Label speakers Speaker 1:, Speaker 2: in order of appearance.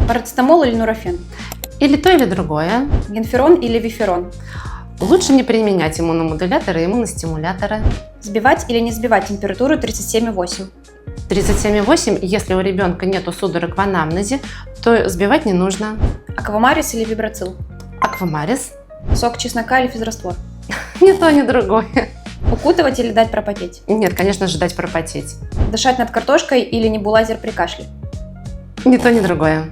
Speaker 1: Парацетамол или нурофен?
Speaker 2: Или то, или другое.
Speaker 1: Генферон или виферон?
Speaker 2: Лучше не применять иммуномодуляторы и иммуностимуляторы.
Speaker 1: Сбивать или не сбивать температуру 37,8?
Speaker 2: 37,8, если у ребенка нет судорог в анамнезе, то сбивать не нужно.
Speaker 1: Аквамарис или вибрацил?
Speaker 2: Аквамарис.
Speaker 1: Сок чеснока или физраствор?
Speaker 2: Ни то, ни другое.
Speaker 1: Укутывать или дать пропотеть?
Speaker 2: Нет, конечно же, дать пропотеть.
Speaker 1: Дышать над картошкой или небулайзер при кашле?
Speaker 2: Ни то, ни другое.